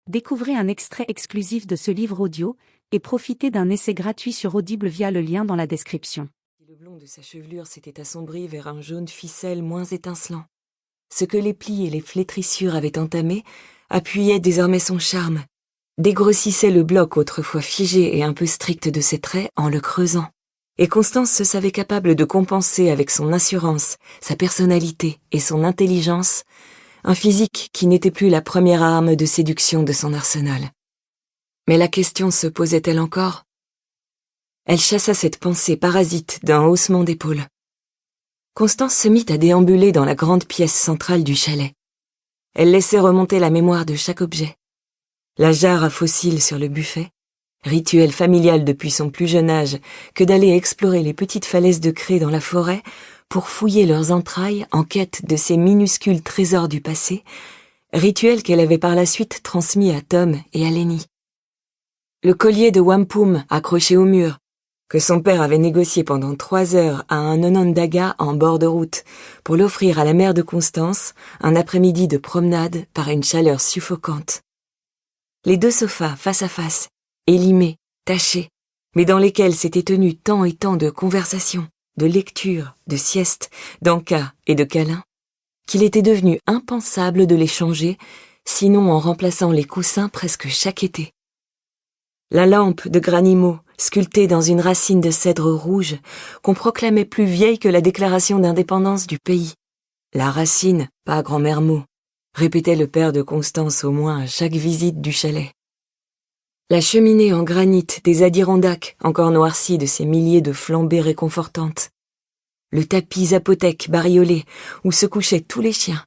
Découvrez un extrait exclusif de ce livre audio et profitez d'un essai gratuit sur Audible via le lien dans la description. Le blond de sa chevelure s'était assombri vers un jaune ficelle moins étincelant. Ce que les plis et les flétrissures avaient entamé appuyait désormais son charme, dégrossissait le bloc autrefois figé et un peu strict de ses traits en le creusant. Et Constance se savait capable de compenser avec son assurance, sa personnalité et son intelligence un physique qui n'était plus la première arme de séduction de son arsenal. Mais la question se posait-elle encore ? Elle chassa cette pensée parasite d'un haussement d'épaules. Constance se mit à déambuler dans la grande pièce centrale du chalet. Elle laissait remonter la mémoire de chaque objet. La jarre à fossiles sur le buffet, rituel familial depuis son plus jeune âge que d'aller explorer les petites falaises de craie dans la forêt pour fouiller leurs entrailles en quête de ces minuscules trésors du passé, rituel qu'elle avait par la suite transmis à Tom et à Lenny. Le collier de wampum accroché au mur, que son père avait négocié pendant 3 heures à un Onondaga en bord de route pour l'offrir à la mère de Constance un après-midi de promenade par une chaleur suffocante. Les 2 sofas face à face, élimés, tachés, mais dans lesquels s'étaient tenues tant et tant de conversations, de lectures, de siestes, d'encas et de câlins, qu'il était devenu impensable de les changer, sinon en remplaçant les coussins presque chaque été. La lampe de granimo, sculptée dans une racine de cèdre rouge, qu'on proclamait plus vieille que la déclaration d'indépendance du pays. La racine, pas grand-mère mot, répétait le père de Constance au moins à chaque visite du chalet. La cheminée en granit des Adirondacks, encore noircie de ses milliers de flambées réconfortantes. Le tapis apothèque bariolé, où se couchaient tous les chiens.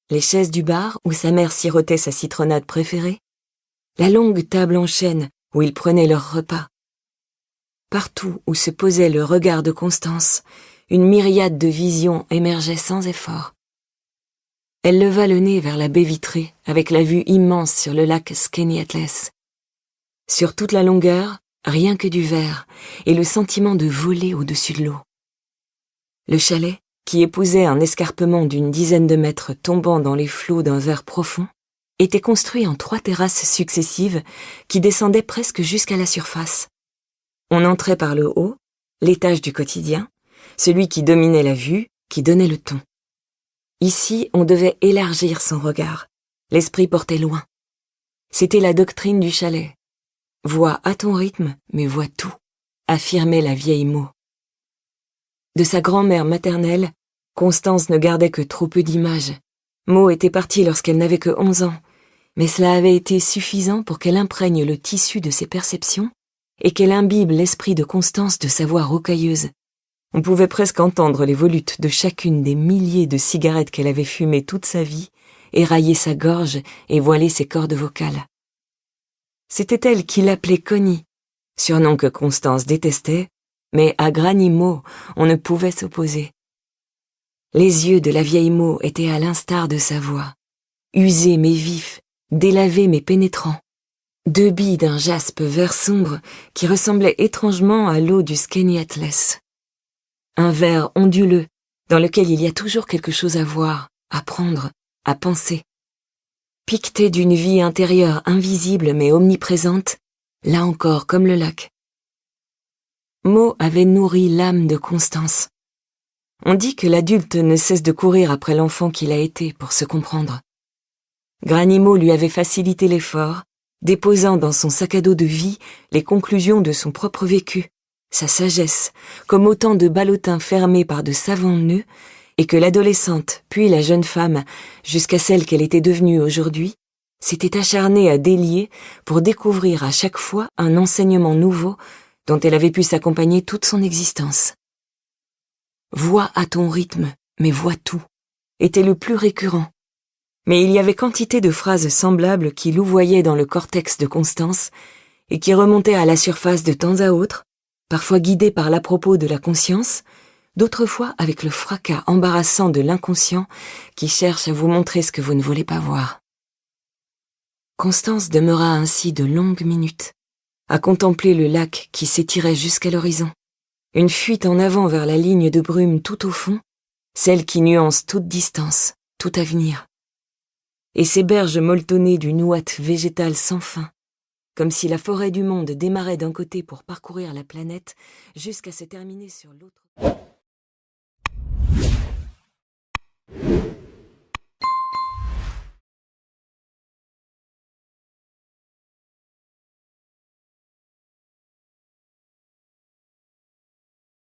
Les chaises du bar, où sa mère sirotait sa citronnade préférée. La longue table en chêne, où ils prenaient leur repas. Partout où se posait le regard de Constance, une myriade de visions émergeait sans effort. Elle leva le nez vers la baie vitrée, avec la vue immense sur le lac Skaneateles. Sur toute la longueur, rien que du vert, et le sentiment de voler au-dessus de l'eau. Le chalet, qui épousait un escarpement d'une dizaine de mètres tombant dans les flots d'un vert profond, était construit en 3 terrasses successives qui descendaient presque jusqu'à la surface. On entrait par le haut, l'étage du quotidien, celui qui dominait la vue, qui donnait le ton. Ici, on devait élargir son regard. L'esprit portait loin. C'était la doctrine du chalet. Vois à ton rythme, mais vois tout, affirmait la vieille Mo. De sa grand-mère maternelle, Constance ne gardait que trop peu d'images. Mo était partie lorsqu'elle n'avait que 11 ans, mais cela avait été suffisant pour qu'elle imprègne le tissu de ses perceptions et qu'elle imbibe l'esprit de Constance de sa voix rocailleuse. On pouvait presque entendre les volutes de chacune des milliers de cigarettes qu'elle avait fumées toute sa vie, érailler sa gorge et voiler ses cordes vocales. C'était elle qui l'appelait Connie, surnom que Constance détestait, mais à Granny Mo, on ne pouvait s'opposer. Les yeux de la vieille Mo étaient à l'instar de sa voix, usés mais vifs, délavés mais pénétrants, 2 billes d'un jaspe vert sombre qui ressemblait étrangement à l'eau du Skaneateles. Un vert onduleux dans lequel il y a toujours quelque chose à voir, à prendre, à penser. Piqueté d'une vie intérieure invisible mais omniprésente, là encore comme le lac. Mo avait nourri l'âme de Constance. On dit que l'adulte ne cesse de courir après l'enfant qu'il a été pour se comprendre. Granny Mo lui avait facilité l'effort, déposant dans son sac à dos de vie les conclusions de son propre vécu, sa sagesse, comme autant de ballotins fermés par de savants nœuds, et que l'adolescente, puis la jeune femme, jusqu'à celle qu'elle était devenue aujourd'hui, s'était acharnée à délier pour découvrir à chaque fois un enseignement nouveau dont elle avait pu s'accompagner toute son existence. Vois à ton rythme, mais vois tout, était le plus récurrent. Mais il y avait quantité de phrases semblables qui louvoyaient dans le cortex de Constance et qui remontaient à la surface de temps à autre, parfois guidées par l'à-propos de la conscience, d'autres fois avec le fracas embarrassant de l'inconscient qui cherche à vous montrer ce que vous ne voulez pas voir. Constance demeura ainsi de longues minutes, à contempler le lac qui s'étirait jusqu'à l'horizon, une fuite en avant vers la ligne de brume tout au fond, celle qui nuance toute distance, tout avenir. et ses berges molletonnées d'une ouate végétale sans fin, comme si la forêt du monde démarrait d'un côté pour parcourir la planète jusqu'à se terminer sur l'autre.